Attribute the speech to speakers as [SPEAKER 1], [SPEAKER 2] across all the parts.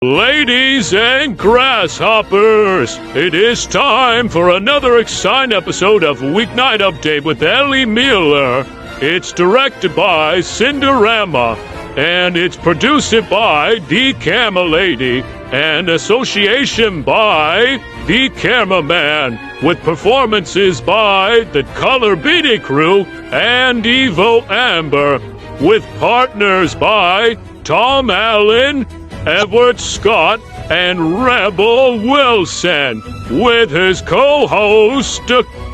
[SPEAKER 1] Ladies and grasshoppers, it is time for another exciting episode of Weeknight Update with Ellie Muller. It's directed by Cinderama, and it's produced by The Camera Lady, and association by The Cameraman, with performances by the Color Beatty Crew and Evo Amber, with partners by Tom Allen, Edward Scott, and Rebel Wilson, with his co-host,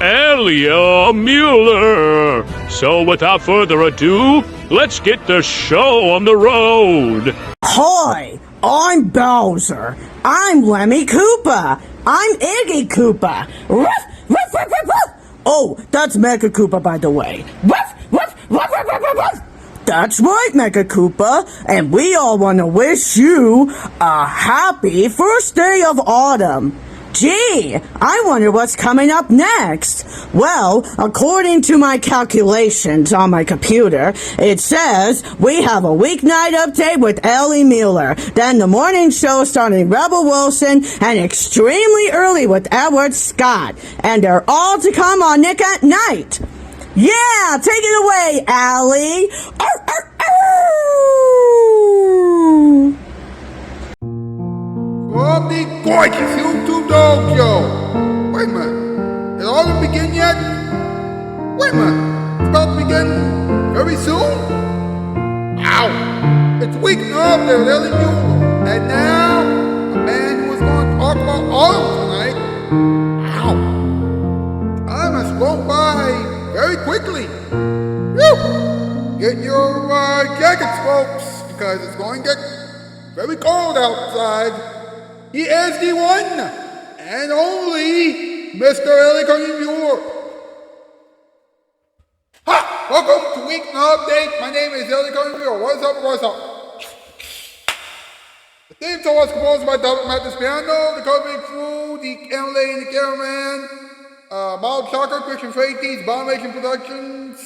[SPEAKER 1] Elia Muller. So without further ado, let's get the show on the road.
[SPEAKER 2] Hi, I'm Bowser. I'm Lemmy Koopa. I'm Iggy Koopa. Ruff, ruff, ruff, ruff, ruff. Oh, that's Mecha Koopa, by the way. Ruff, ruff, ruff, ruff, ruff, ruff, ruff. That's right, Mecha Koopa, and we all want to wish you a happy first day of autumn. Gee, I wonder what's coming up next. Well, according to my calculations on my computer, it says we have a weeknight update with Ellie Muller, then the morning show starting Rebel Wilson, and extremely early with Edward Scott, and they're all to come on Nick at Night. Yeah, take it away, Allie. Arr, arr, arr.
[SPEAKER 3] From the gorgeous YouTube Dojo. Wait a minute. Did all begin yet? Wait a minute. It's about to begin very soon? Ow. It's weekend up there with Ellie Muller. And now, a man who is going to talk about autumn tonight. Ow. Time has flown by very quickly. Woo! Get your jackets, folks, because it's going to get very cold outside. He is the one and only Mr. Ellie Muller. Ha! Welcome to Weeknight Update. My name is Ellie Muller. What's up? What's up? The theme song was composed by David Mathis Piano, the Color Crew, the Camera Lady, the Cameraman, Mild Shocker, Christian Freighties, Bombation Productions,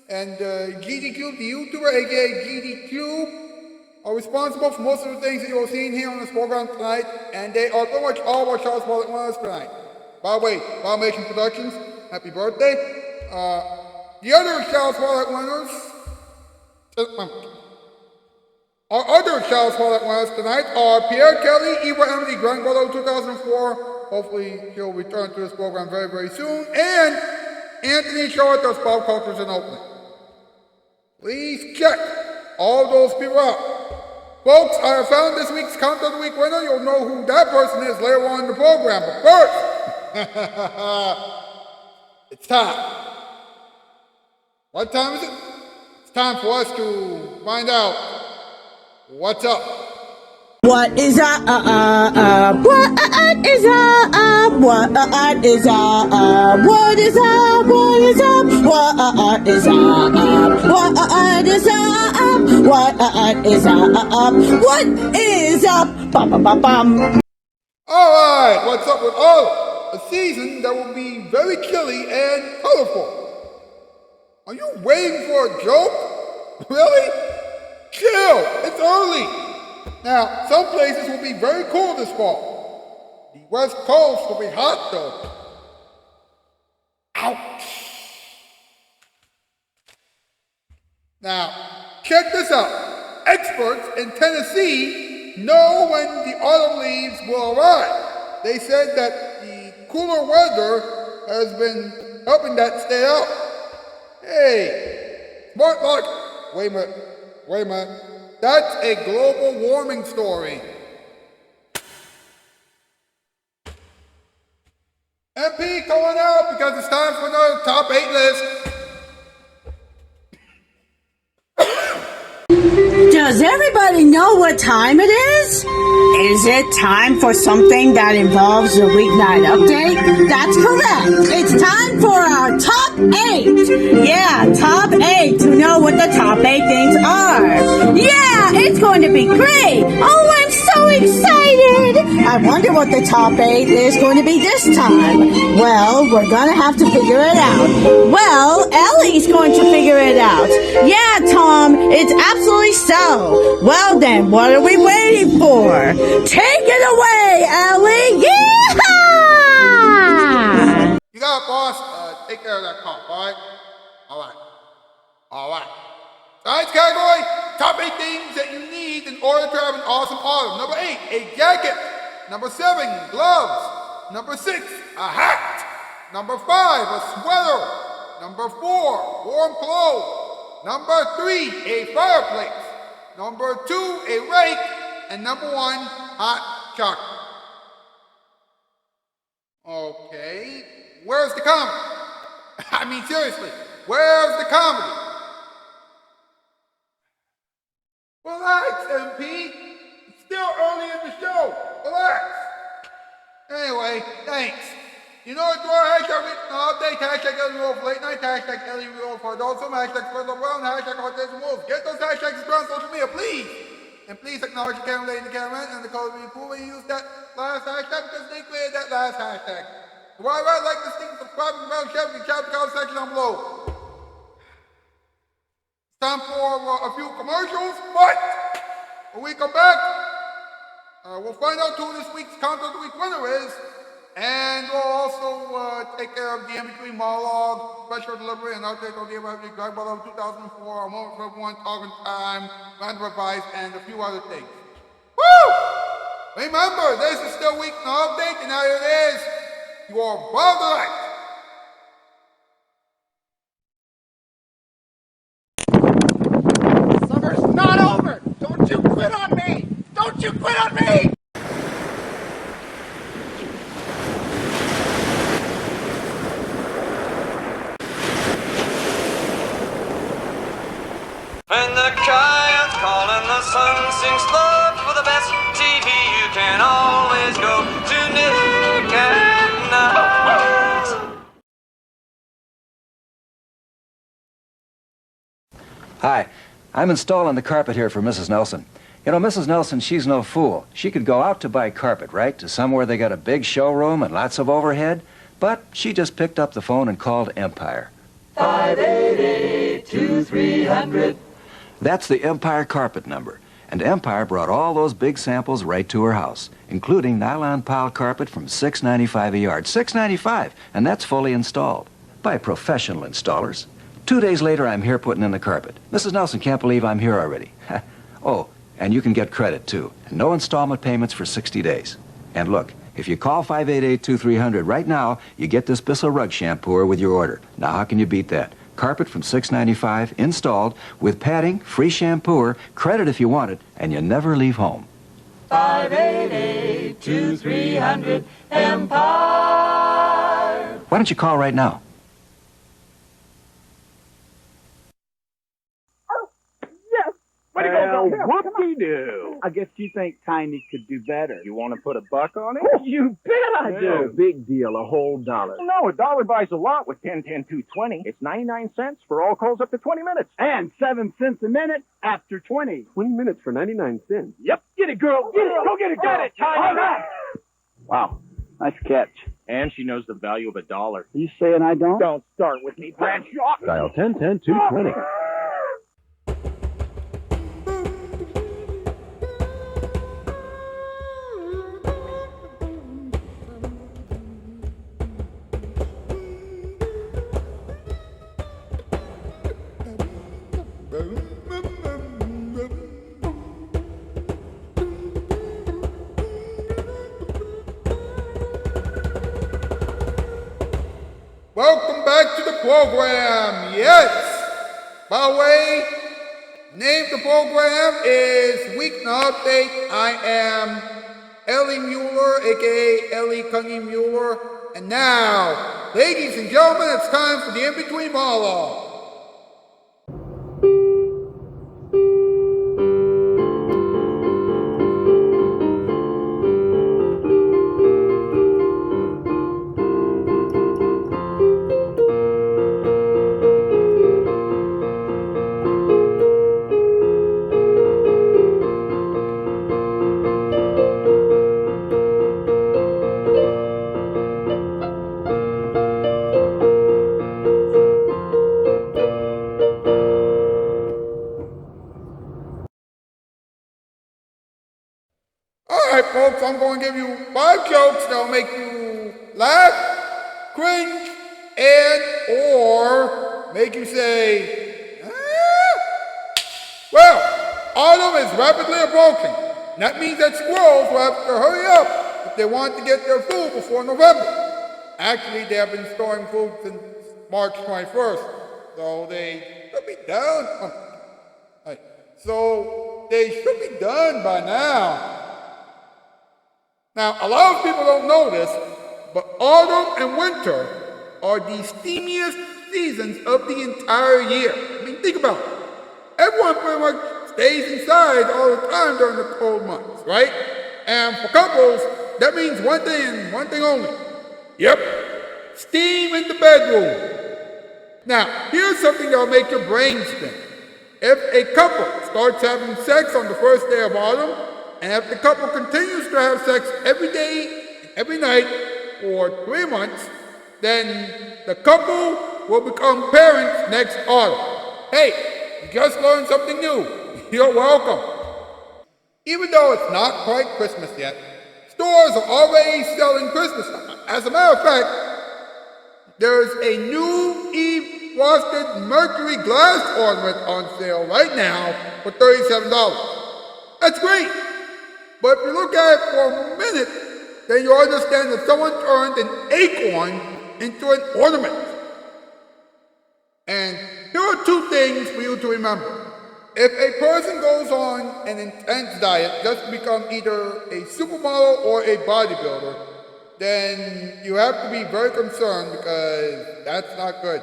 [SPEAKER 3] and GD Cube, the YouTuber, aka GD Cube, are responsible for most of the things that you will see here on this program tonight, and they are pretty much all what Shoutout Spotlight wants tonight. By the way, Bombation Productions, happy birthday. The other Shoutout Spotlight winners, our other Shoutout Spotlight winners tonight are Pierre Kelly, Eva Emily, Grandbrother 2004. Hopefully he'll return to this program very, very soon. And Anthony Shaw does Pop Cultures and Oakland. Please check all those people out. Folks, I have found this week's Count of the Week winner. You'll know who that person is later on in the program. But first, it's time. What time is it? It's time for us to find out what's up.
[SPEAKER 2] What is up? What is up? What is up? What is up? What is up? What is up? What is up? What is up? What is up? Bum bum bum bum.
[SPEAKER 3] All right, what's up with all? A season that will be very chilly and colorful. Are you waiting for a joke? Really? Chill. It's early. Now, some places will be very cool this fall. The West Coast will be hot though. Ouch. Now, check this out. Experts in Tennessee know when the autumn leaves will arrive. They said that the cooler weather has been helping that stay out. Hey, smart luck. Wait a minute. That's a global warming story. MP, come on out because it's time for another top 8 list.
[SPEAKER 2] Does everybody know what time it is? Is it time for something that involves a weeknight update? That's correct. It's time for our top 8. Yeah, top 8 to know what the top 8 things are. Yeah, it's going to be great. Oh, I'm so excited. I wonder what the top 8 is going to be this time. Well, we're gonna have to figure it out. Well, Ellie's going to figure it out. Yeah, Tom, it's absolutely so. Well then, what are we waiting for? Take it away, Ellie! Yeah!
[SPEAKER 3] You got it, boss. Take care of that call, alright? Alright. Science category, top 8 things that you need in order to have an awesome autumn. Number 8, a jacket. Number 7, gloves. Number 6, a hat. Number 5, a sweater. Number 4, warm clothes. Number 3, a fireplace. Number 2, a rake. And number 1, hot chocolate. Okay, where's the comedy? I mean, seriously, where's the comedy? Relax, MP. It's still early in the show. Relax. Anyway, thanks. You know what, hashtag Weeknight update, hashtag Ellie Roll for late night, hashtag Ellie Roll for adults, hashtag Spread Love Around, hashtag Autism Wolves. Get those hashtags around social media, please. And please acknowledge the camera lady, the cameraman, and the color being cool when you use that last hashtag because they created that last hashtag. So while I like this thing, subscribe and bell, share, and chat the comment section down below. It's time for a few commercials, but when we come back, we'll find out who this week's Content of the Week winner is, and we'll also take care of the in-between monologue, special delivery, and outtake of the American Drag Battle of 2004, a moment for everyone, talking time, random advice, and a few other things. Woo! Remember, this is still Weeknight Update, and now here it is, your Bottom Light.
[SPEAKER 4] Summer's not over! Don't you quit on me! Don't you quit on me!
[SPEAKER 5] When the giants call and the sun sings love for the best TV, you can always go to Nick at Night.
[SPEAKER 6] Hi, I'm installing the carpet here for Mrs. Nelson. You know, Mrs. Nelson, she's no fool. She could go out to buy carpet, right, to somewhere they got a big showroom and lots of overhead, but she just picked up the phone and called Empire.
[SPEAKER 5] 588-2300.
[SPEAKER 6] That's the Empire carpet number. And Empire brought all those big samples right to her house, including nylon pile carpet from $6.95 a yard. $6.95, and that's fully installed by professional installers. 2 days later, I'm here putting in the carpet. Mrs. Nelson can't believe I'm here already. Oh, and you can get credit, too. And no installment payments for 60 days. And look, if you call 588-2300 right now, you get this Bissell rug shampooer with your order. Now, how can you beat that? Carpet from $6.95, installed, with padding, free shampooer, credit if you want it, and you never leave home.
[SPEAKER 5] 588-2300 Empire.
[SPEAKER 6] Why don't you call right now?
[SPEAKER 7] Whoop-de-doo. I guess you think Tiny could do better. You want to put $1 on it?
[SPEAKER 8] You bet I do.
[SPEAKER 7] No, big deal, a whole dollar.
[SPEAKER 8] No, $1 buys a lot with 10, 10, 2, 20. It's 99 cents for all calls up to 20 minutes.
[SPEAKER 7] And 7 cents a minute after 20.
[SPEAKER 9] 20 minutes for 99 cents.
[SPEAKER 8] Yep. Get it, girl. Get it. Go get it, girl. Got it, Tiny.
[SPEAKER 7] All right. Wow, nice catch.
[SPEAKER 8] And she knows the value of $1.
[SPEAKER 7] Are you saying I don't?
[SPEAKER 8] Don't start with me, Bradshaw.
[SPEAKER 9] Dial 10, 10, 220.
[SPEAKER 3] Welcome back to the program. Yes. By the way, name of the program is Weeknight Update. I am Ellie Muller, aka Ellie Cunningham Muller. And now, ladies and gentlemen, it's time for the in-between monologue. folks, I'm going to give you 5 jokes that'll make you laugh, cringe, and or make you say, ah. Well, autumn is rapidly approaching. That means that squirrels will have to hurry up if they want to get their food before November. Actually, they have been storing food since March 21st, so they should be done. So they should be done by now. Now, a lot of people don't know this, but autumn and winter are the steamiest seasons of the entire year. I mean, think about it. Everyone pretty much stays inside all the time during the cold months, right? And for couples, that means one thing and one thing only. Yep, steam in the bedroom. Now, here's something that'll make your brain spin. If a couple starts having sex on the first day of autumn, and if the couple continues to have sex every day, every night, for 3 months, then the couple will become parents next autumn. Hey, you just learned something new. You're welcome. Even though it's not quite Christmas yet, stores are already selling Christmas. As a matter of fact, there's a new Eve frosted mercury glass ornament on sale right now for $37. That's great. But if you look at it for a minute, then you understand that someone turned an acorn into an ornament. And here are 2 things for you to remember. If a person goes on an intense diet just to become either a supermodel or a bodybuilder, then you have to be very concerned because that's not good.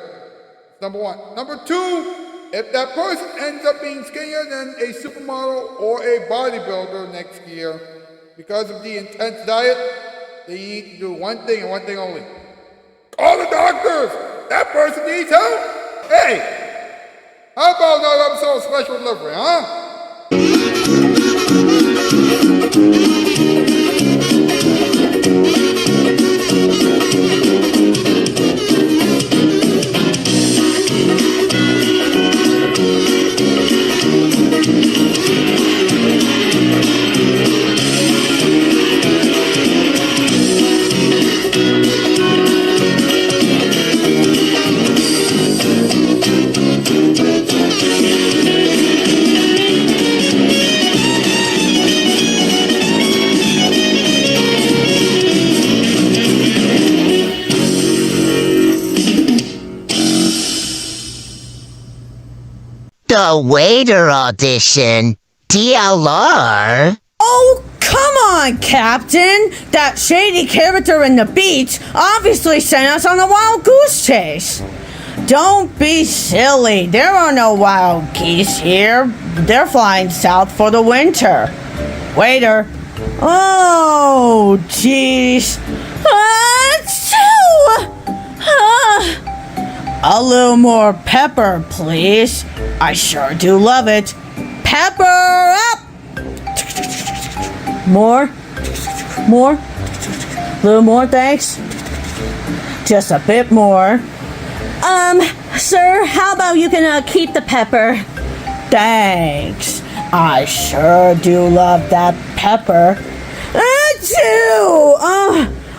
[SPEAKER 3] Number 1. Number 2, if that person ends up being skinnier than a supermodel or a bodybuilder next year because of the intense diet, they need to do one thing and one thing only. Call the doctors! That person needs help! Hey! How about another episode of Special Delivery, huh?
[SPEAKER 10] The waiter audition? DLR?
[SPEAKER 2] Oh, come on, Captain! That shady character in the beach obviously sent us on a wild goose chase. Don't be silly. There are no wild geese here. They're flying south for the winter. Waiter. Oh, jeez. A little more pepper, please. I sure do love it. Pepper up! More? More? A little more, thanks. Just a bit more. Sir, how about you can keep the pepper? Thanks. I sure do love that pepper.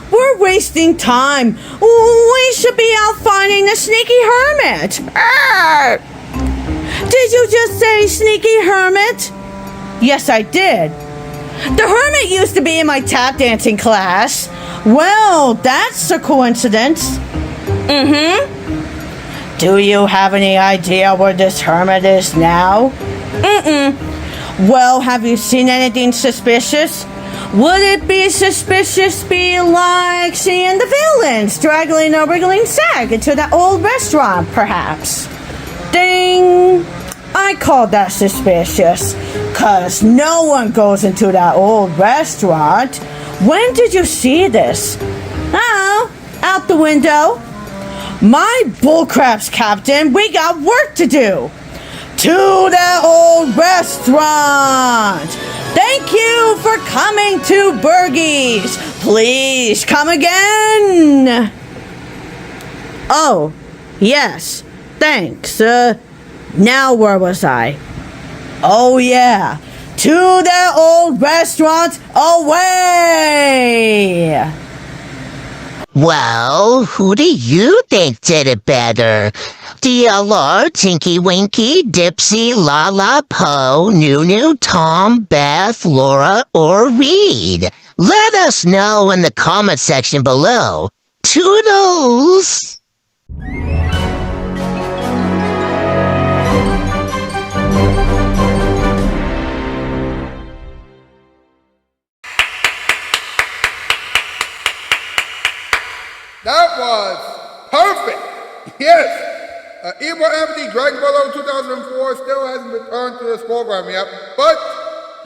[SPEAKER 2] We're wasting time. We should be out finding the sneaky hermit. Did you just say sneaky hermit? Yes, I did. The hermit used to be in my tap dancing class. Well, that's a coincidence. Do you have any idea where this hermit is now? Well, have you seen anything suspicious? Would it be suspicious be like seeing the villains straggling a wriggling sack into that old restaurant, perhaps? Ding! I call that suspicious, 'cause no one goes into that old restaurant. When did you see this? Oh, out the window. My bullcraps, Captain, we got work to do. To that old restaurant. Thank you for coming to Bergie's. Please come again. Oh, yes, thanks. Now where was I? Oh yeah, to the old restaurant away.
[SPEAKER 10] Well, who do you think did it better? DLR, Tinky Winky, Dipsy, Lala, Poe, Nunu, Tom, Beth, Laura, or Reed? Let us know in the comment section below. Toodles!
[SPEAKER 3] That was perfect. Yes. Evil Empty Dragon Ball 2004 still hasn't returned to this program yet, but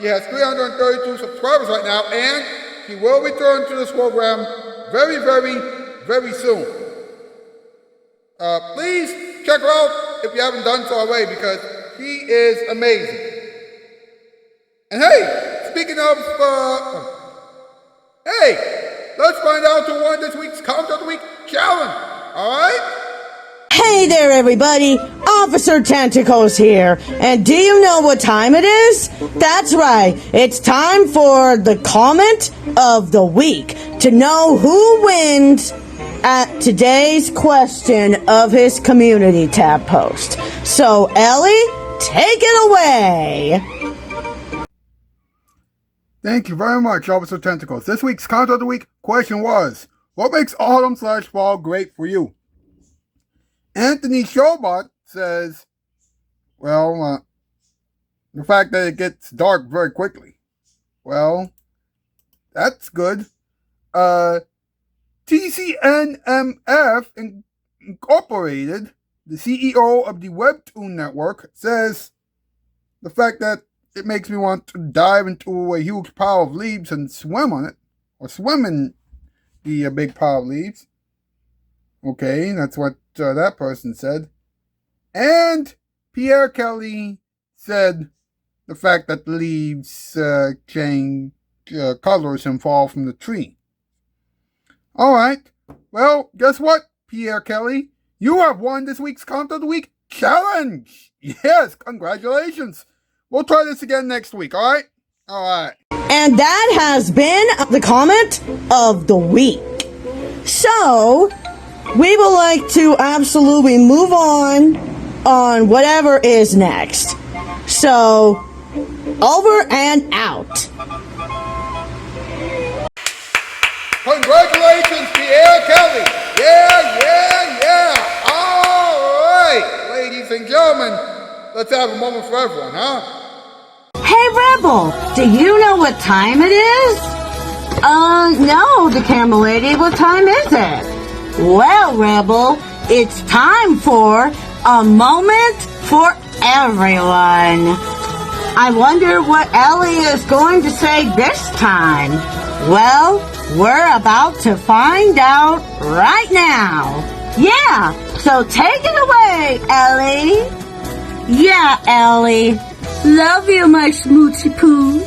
[SPEAKER 3] he has 332 subscribers right now, and he will return to this program very, very, very soon. Please check her out if you haven't done so already, because he is amazing. And hey, speaking of, let's find out who won this week's Count of the Week challenge, alright?
[SPEAKER 2] Hey there, everybody. Officer Tentacles here. And do you know what time it is? That's right. It's time for the comment of the week to know who wins at today's question of his community tab post. So, Ellie, take it away.
[SPEAKER 3] Thank you very much, Officer Tentacles. This week's Count of the Week question was, what makes autumn/fall great for you? Anthony Showbot says, well, the fact that it gets dark very quickly. Well, that's good. TCNMF Incorporated, the CEO of the Webtoon Network, says the fact that it makes me want to dive into a huge pile of leaves and swim on it, or swim in the big pile of leaves. Okay, that's what that person said. And Pierre Kelly said the fact that the leaves change colors and fall from the tree. Alright, well, guess what, Pierre Kelly? You have won this week's Count of the Week challenge! Yes, congratulations! We'll try this again next week, alright? Alright.
[SPEAKER 2] And that has been the comment of the week. So, we would like to absolutely move on whatever is next. So, over and out.
[SPEAKER 3] Congratulations, Pierre Kelly! Yeah! Alright, ladies and gentlemen, let's have a moment for everyone, huh?
[SPEAKER 2] Hey, Rebel, do you know what time it is? No, the camera lady, what time is it? Well, Rebel, it's time for a moment for everyone. I wonder what Ellie is going to say this time. Well, we're about to find out right now. Yeah, so take it away, Ellie. Yeah, Ellie. Love you, my smoochie poo.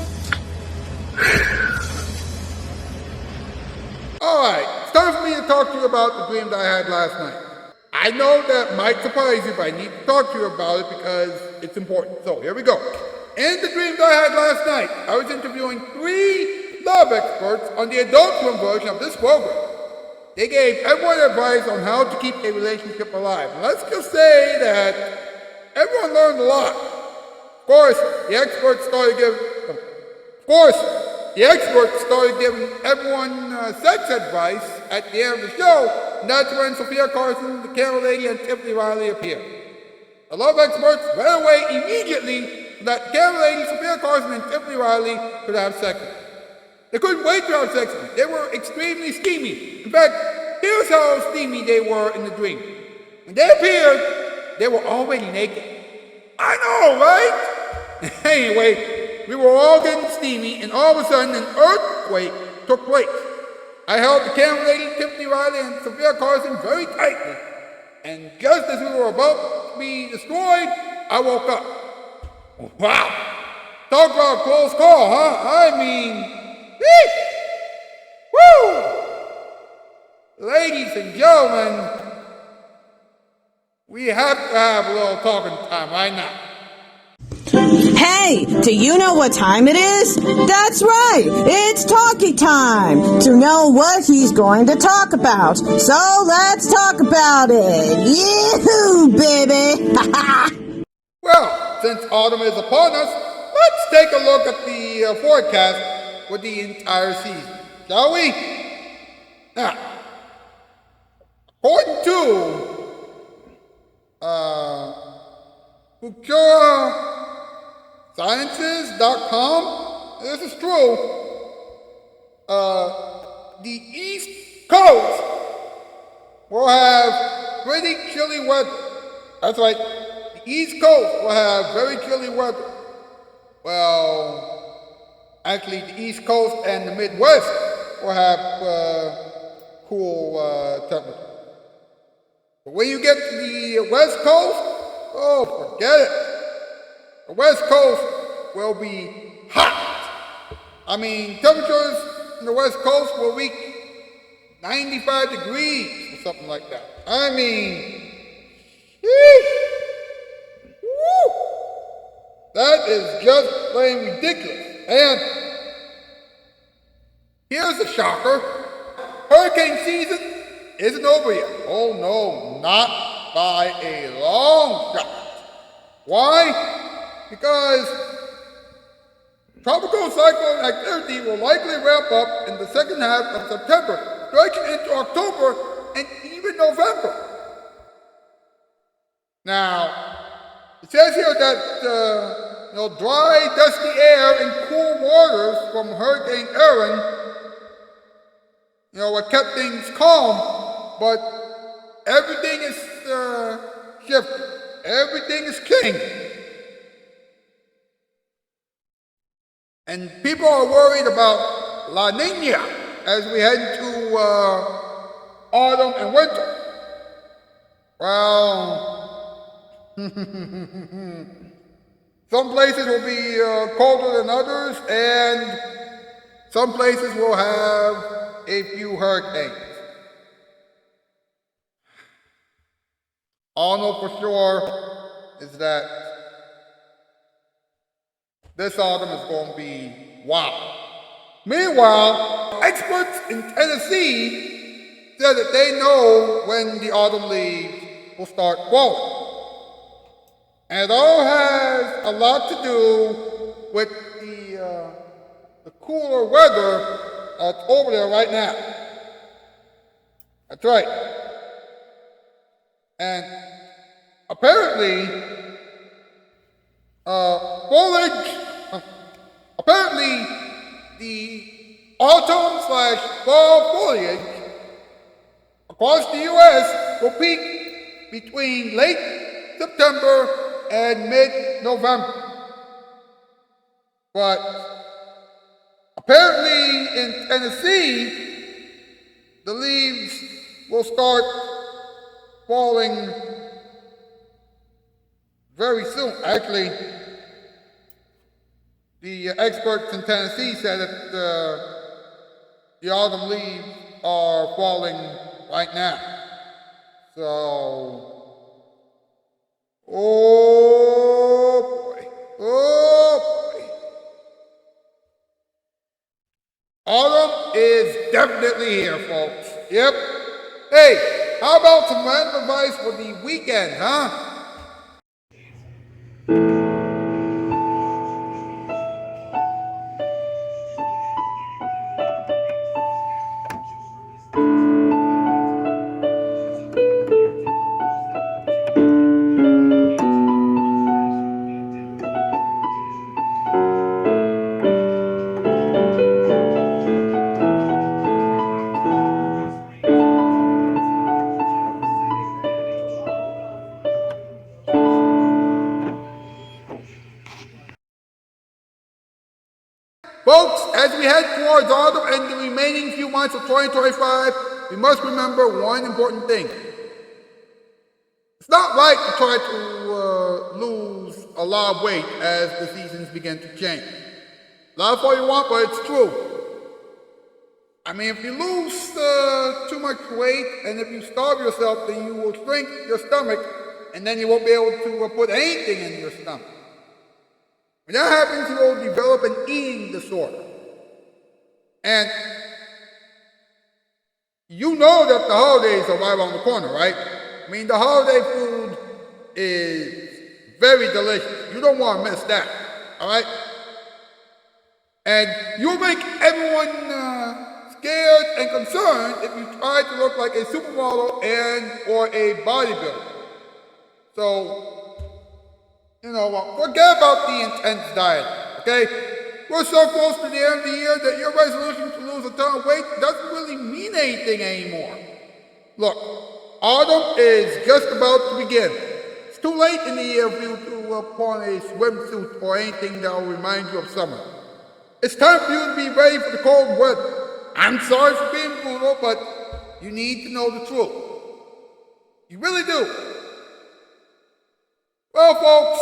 [SPEAKER 3] Alright, it's time for me to talk to you about the dream that I had last night. I know that might surprise you, but I need to talk to you about it because it's important. So, here we go. In the dream that I had last night, I was interviewing 3 love experts on the adult swim version of this program. They gave everyone advice on how to keep a relationship alive. And let's just say that everyone learned a lot. Of course, the experts started giving everyone sex advice at the end of the show, and that's when Sophia Carson, the camera lady, and Tiffany Riley appeared. The love experts ran away immediately so that the camera lady, Sophia Carson, and Tiffany Riley could have sex with me. They couldn't wait to have sex with me. They were extremely steamy. In fact, here's how steamy they were in the dream. When they appeared, they were already naked. I know, right? Anyway, we were all getting steamy, and all of a sudden an earthquake took place. I held the camera lady, Tiffany Riley, and Sophia Carson very tightly. And just as we were about to be destroyed, I woke up. Wow! Talk about a close call, huh? I mean, woo! Ladies and gentlemen, we have to have a little talking time right now.
[SPEAKER 2] Hey, do you know what time it is? That's right, it's talkie time to know what he's going to talk about. So let's talk about it. Yee-hoo, baby!
[SPEAKER 3] Well, since autumn is upon us, let's take a look at the forecast for the entire season, shall we? Now, according to FutureSciences.com, this is true. The East Coast will have pretty chilly weather. That's right. The East Coast will have very chilly weather. Well, actually, the East Coast and the Midwest will have cool temperatures. But when you get to the West Coast, oh, forget it. The West Coast will be hot. I mean, temperatures in the West Coast will reach 95 degrees or something like that. I mean, woo, that is just plain ridiculous. And here's a shocker. Hurricane season isn't over yet. Oh no, not by a long shot. Why? Because tropical cyclone activity will likely ramp up in the second half of September, stretching into October and even November. Now, it says here that dry, dusty air and cool waters from Hurricane Erin, what kept things calm, but everything is shifting. Everything is changing. And people are worried about La Nina as we head into autumn and winter. Well, some places will be colder than others, and some places will have a few hurricanes. All I know for sure is that this autumn is going to be wow. Meanwhile, experts in Tennessee said that they know when the autumn leaves will start falling. And it all has a lot to do with the cooler weather that's over there right now. That's right. And apparently, the autumn/fall foliage across the U.S. will peak between late September and mid-November. But apparently in Tennessee, the leaves will start falling very soon. Actually, the experts in Tennessee said that the autumn leaves are falling right now. So, oh boy. Autumn is definitely here, folks. Yep. Hey, how about some random advice for the weekend, huh? Folks, as we head towards autumn and the remaining few months of 2025, we must remember one important thing. It's not right to try to lose a lot of weight as the seasons begin to change. Laugh all you want, but it's true. I mean, if you lose too much weight and if you starve yourself, then you will shrink your stomach and then you won't be able to put anything in your stomach. When that happens, you will develop an eating disorder. And you know that the holidays are right around the corner, right? I mean, the holiday food is very delicious. You don't want to miss that, all right? And you'll make everyone scared and concerned if you try to look like a supermodel or a bodybuilder. So, forget about the intense diet, okay? We're so close to the end of the year that your resolution to lose a ton of weight doesn't really mean anything anymore. Look, autumn is just about to begin. It's too late in the year for you to put on a swimsuit or anything that will remind you of summer. It's time for you to be ready for the cold weather. I'm sorry for being brutal, but you need to know the truth. You really do. Well, folks,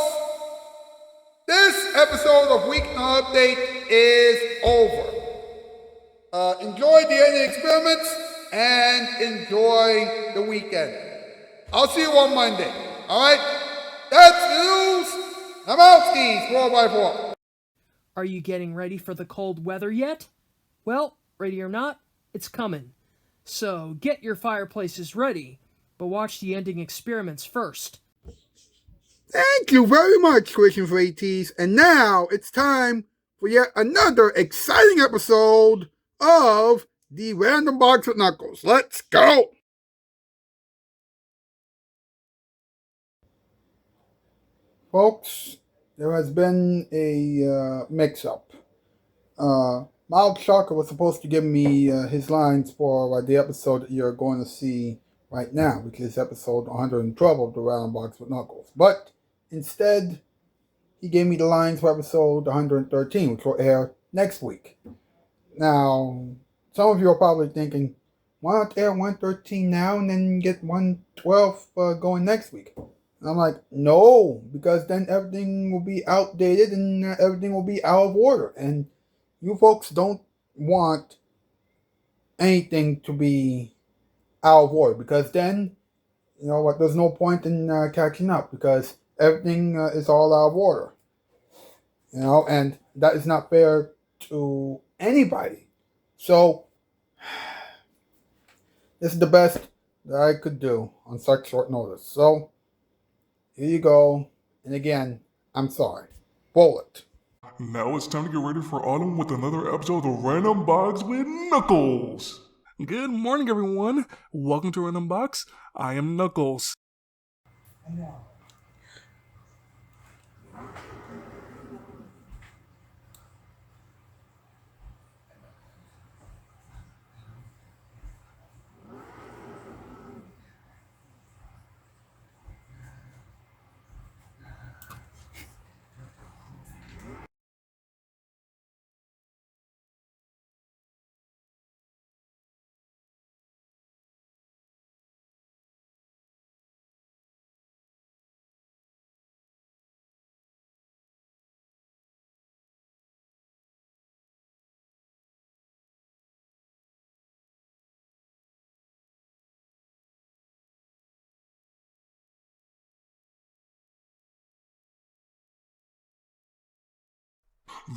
[SPEAKER 3] this episode of Weeknight Update is over. Enjoy the ending experiments and enjoy the weekend. I'll see you on Monday. All right? That's the news. I'm out, skis, 4x4.
[SPEAKER 11] Are you getting ready for the cold weather yet? Well, ready or not, it's coming. So get your fireplaces ready, but watch the ending experiments first.
[SPEAKER 3] Thank you very much, Tuition for ATs. And now it's time for yet another exciting episode of the Random Box with Knuckles. Let's go! Folks, there has been a mix-up. Mild Shocker was supposed to give me his lines for the episode that you're going to see right now, which is episode 112 of the Random Box with Knuckles. But instead, he gave me the lines for episode 113, which will air next week. Now, some of you are probably thinking, why not air 113 now and then get 112 going next week? And I'm like, no, because then everything will be outdated and everything will be out of order. And you folks don't want anything to be out of order, because then, you know what, there's no point in catching up, because everything is all out of order. And that is not fair to anybody. So, this is the best that I could do on such short notice. So, here you go. And again, I'm sorry. Bullet.
[SPEAKER 12] Now it's time to get ready for autumn with another episode of the Random Box with Knuckles. Good morning, everyone. Welcome to Random Box. I am Knuckles.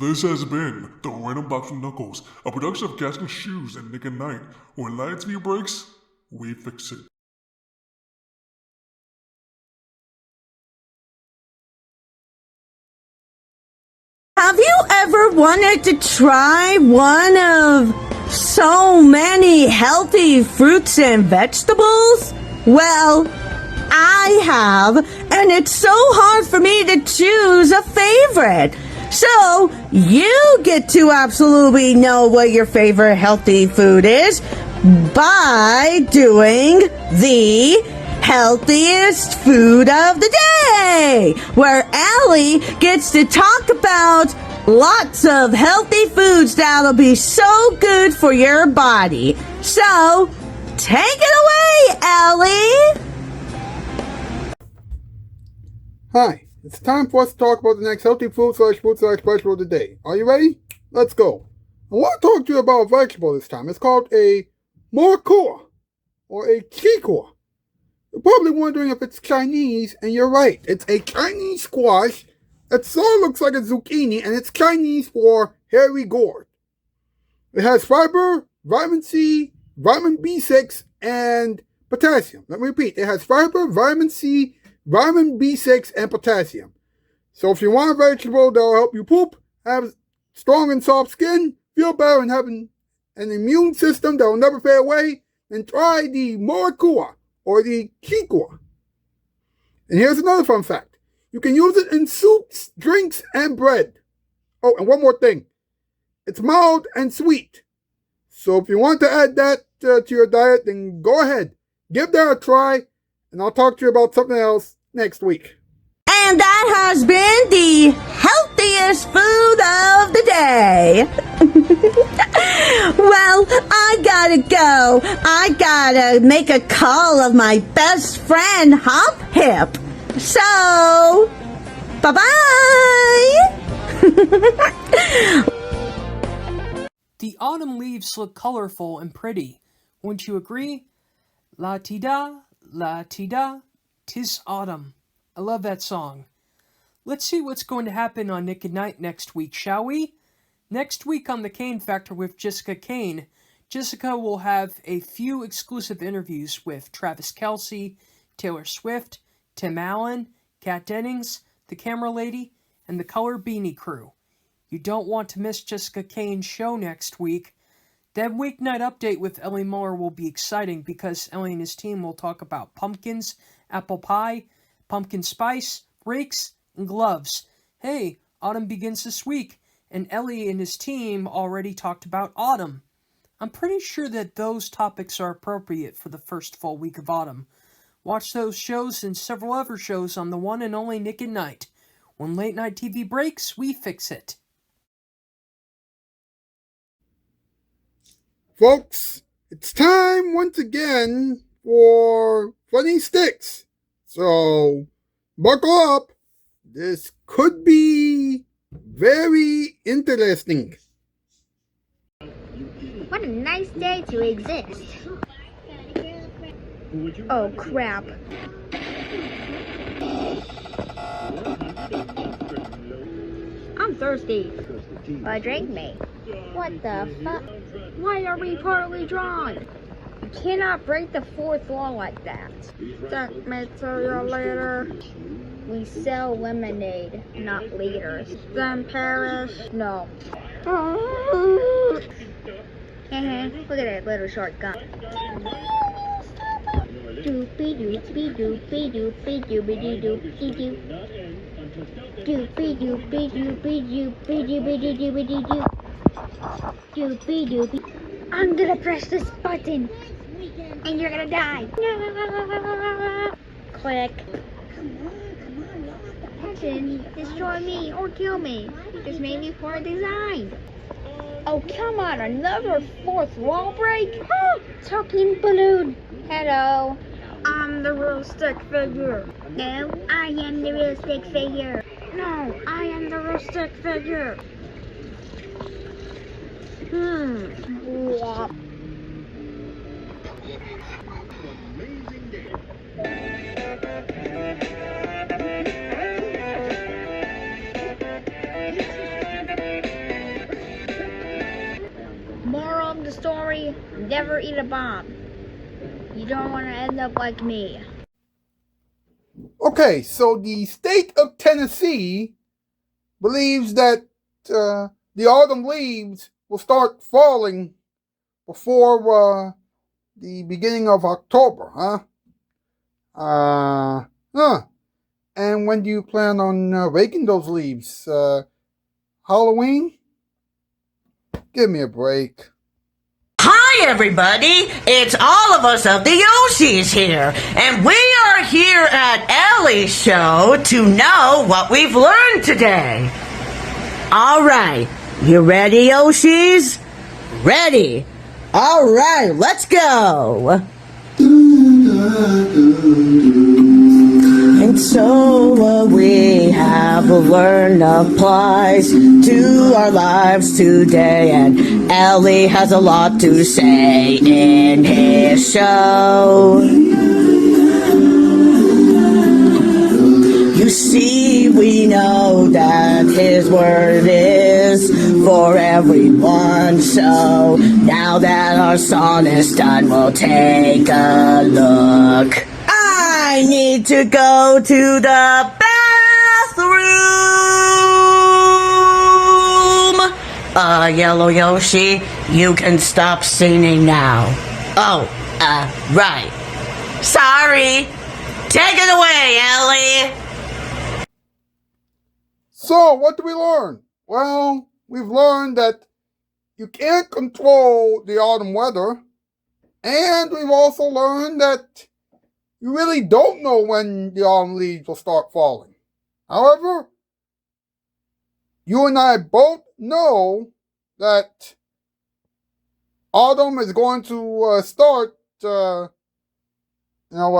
[SPEAKER 12] This has been the Random Box with Knuckles, a production of Casting Shoes and Nick and Knight. When Lightspeed breaks, we fix it.
[SPEAKER 2] Have you ever wanted to try one of so many healthy fruits and vegetables? Well, I have, and it's so hard for me to choose a favorite. So, you get to absolutely know what your favorite healthy food is by doing the healthiest food of the day, where Allie gets to talk about lots of healthy foods that'll be so good for your body. So, take it away, Allie!
[SPEAKER 3] Hi, it's time for us to talk about the next healthy food/vegetable of the day. Are you ready? Let's go. I want to talk to you about a vegetable this time. It's called a morcor, or a chicoor. You're probably wondering if it's Chinese, and you're right. It's a Chinese squash It sort of looks like a zucchini, and it's Chinese for hairy gourd. It has fiber, vitamin C, vitamin B6, and potassium. Let me repeat. It has fiber, vitamin C, vitamin B6, and potassium. So if you want a vegetable that will help you poop, have strong and soft skin, feel better, and have an immune system that will never fade away, then try the Morikua or the Kikua. And here's another fun fact. You can use it in soups, drinks, and bread. Oh, and one more thing. It's mild and sweet. So if you want to add that to your diet, then go ahead. Give that a try, and I'll talk to you about something else next week.
[SPEAKER 2] And that has been the healthiest food of the day. Well, I gotta go. I gotta make a call of my best friend, Hop Hip. So, bye-bye.
[SPEAKER 11] The autumn leaves look colorful and pretty. Wouldn't you agree? La-ti-da, la-ti-da, 'tis autumn. I love that song. Let's see what's going to happen on Nick at Night next week, shall we? Next week on The Kane Factor with Jessica Kane, Jessica will have a few exclusive interviews with Travis Kelce, Taylor Swift, Tim Allen, Kat Dennings, the Camera Lady, and the Color Beanie Crew. You don't want to miss Jessica Kane's show next week. That Weeknight update with Ellie Muller will be exciting because Ellie and his team will talk about pumpkins, apple pie, pumpkin spice, rakes, and gloves. Hey, autumn begins this week, and Ellie and his team already talked about autumn. I'm pretty sure that those topics are appropriate for the first full week of autumn. Watch those shows and several other shows on the one and only Nick at Night. When late night TV breaks, we fix it.
[SPEAKER 3] Folks, it's time once again for Funny Sticks. So, buckle up. This could be very interesting.
[SPEAKER 13] What a nice day to exist. Oh, crap. I'm thirsty. Hydrate me. What the fuck? Why are we partly drunk? You cannot break the fourth law like that. That material later. We sell lemonade, not liters. Then Paris? No. Look at that little short gun. Doopy doopy doopy doopy doopy doopy doo. Doopy doopy doopy doopy doopy doopy doo. Doopy doopy. I'm gonna press this button, and you're gonna die. Click. Button, destroy me or kill me. This made me poor design. Oh, come on, another fourth wall break? Talking balloon. Hello. I'm the real stick figure. No, I am the real stick figure. No, I am the real stick figure. Wop. Moral of the story, never eat a bomb. You don't want to end up like me.
[SPEAKER 3] Okay, so the state of Tennessee believes that the autumn leaves will start falling before the beginning of October, And when do you plan on raking those leaves? Halloween? Give me a break.
[SPEAKER 2] Hi, everybody. It's all of us of the Yoshis here, and we are here at Ellie's show to know what we've learned today. All right. You ready, Yoshis? Ready. All right, let's go. And so what we have learned applies to our lives today, and Ellie has a lot to say in his show. You You see, we know that his word is for everyone. So now that our song is done, we'll take a look. I need to go to the bathroom. Yellow Yoshi, you can stop singing now. Oh, right. Sorry. Take it away, Ellie.
[SPEAKER 3] So, what do we learn? Well, we've learned that you can't control the autumn weather, and we've also learned that you really don't know when the autumn leaves will start falling. However, you and I both know that autumn is going to start,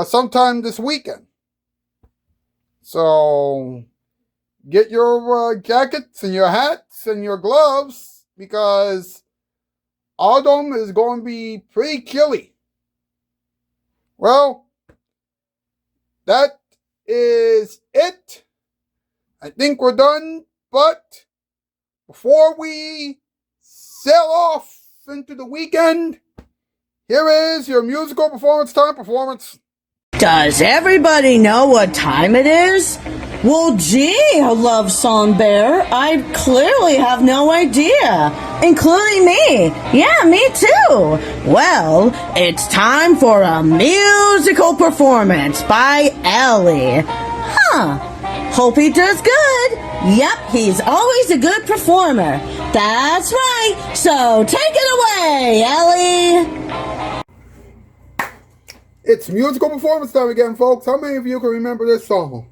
[SPEAKER 3] sometime this weekend. So, get your jackets and your hats and your gloves, because autumn is going to be pretty chilly. Well, that is it. I think we're done, but before we sail off into the weekend, here is your musical performance time performance.
[SPEAKER 2] Does everybody know what time it is? Well, gee, Love Song Bear, I clearly have no idea. Including me. Yeah, me too. Well, it's time for a musical performance by Ellie. Huh. Hope he does good. Yep, he's always a good performer. That's right. So take it away, Ellie.
[SPEAKER 3] It's musical performance time again, folks. How many of you can remember this song?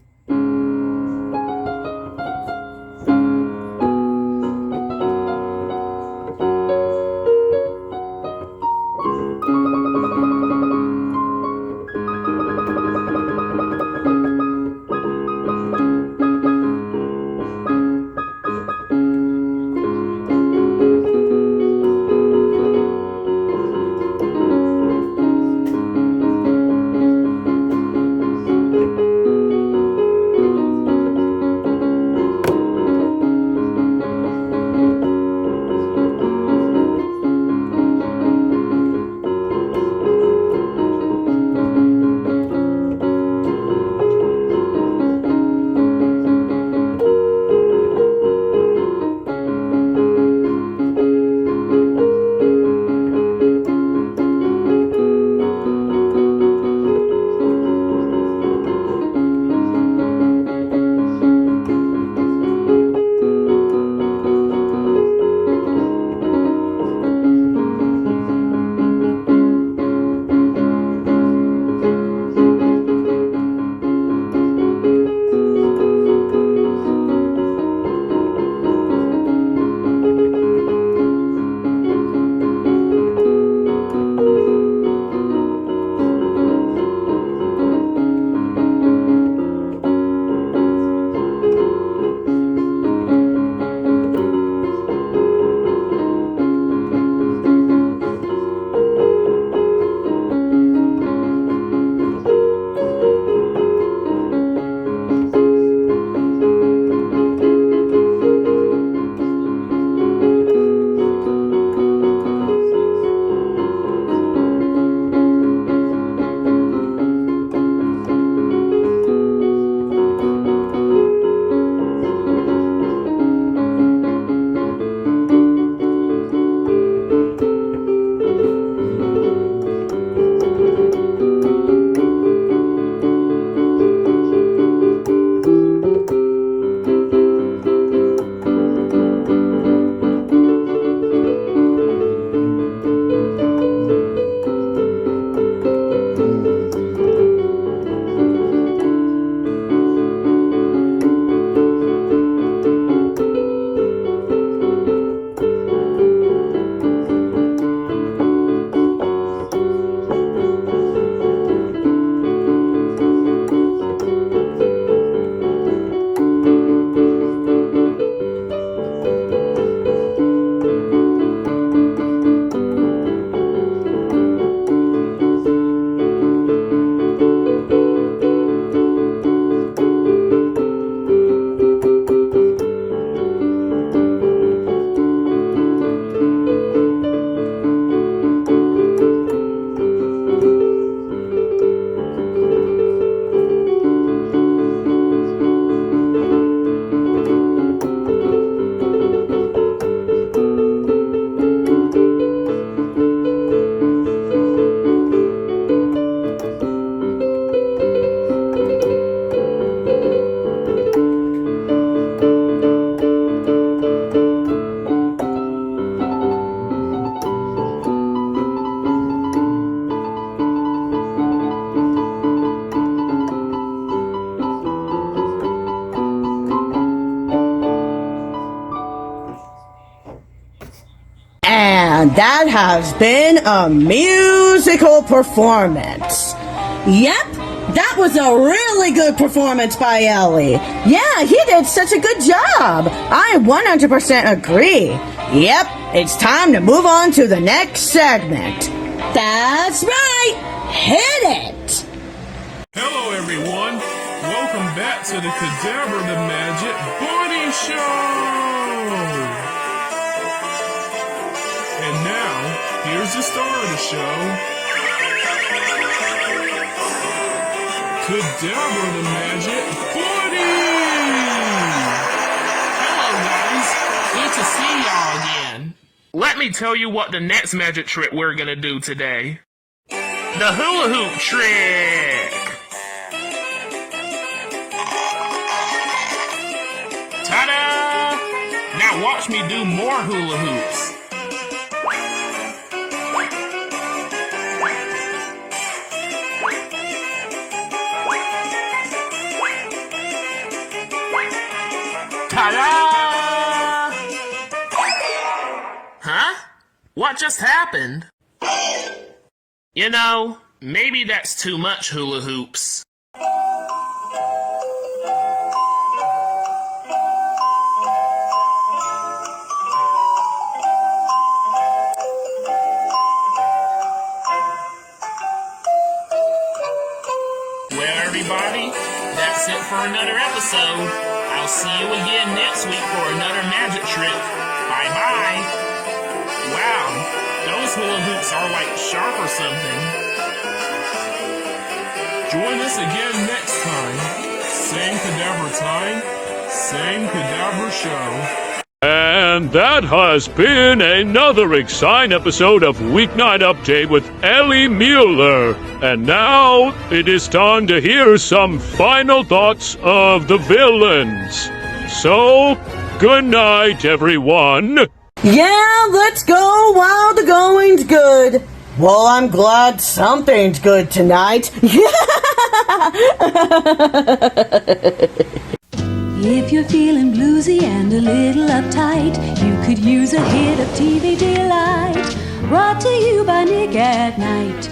[SPEAKER 2] And that has been a musical performance. Yep, that was a really good performance by Ellie. Yeah, he did such a good job. I 100% agree. Yep, it's time to move on to the next segment. That's right, hit it!
[SPEAKER 14] Hello everyone, welcome back to the Cadaver the Magic Bunny Show! And now, here's the star of the show, Cadaver the Magic Bunny!
[SPEAKER 15] Hello guys, good to see y'all again. Let me tell you what the next magic trick we're gonna do today. The hula hoop trick! Ta-da! Now watch me do more hula hoops. Ta-da! Huh? What just happened? You know, maybe that's too much hula hoops. Well, everybody, that's it for another episode. I'll see you again next week for another magic trick. Bye-bye. Wow, those hula hoops are like sharp or something.
[SPEAKER 14] Join us again next time. Same Cadaver time, same Cadaver show.
[SPEAKER 1] And that has been another exciting episode of Weeknight Update with Ellie Muller. And now it is time to hear some final thoughts of the villains. So, good night, everyone.
[SPEAKER 2] Yeah, let's go while the going's good. Well, I'm glad something's good tonight.
[SPEAKER 16] If you're feeling bluesy and a little uptight, you could use a hit of TV Delight. Brought to you by Nick at Night.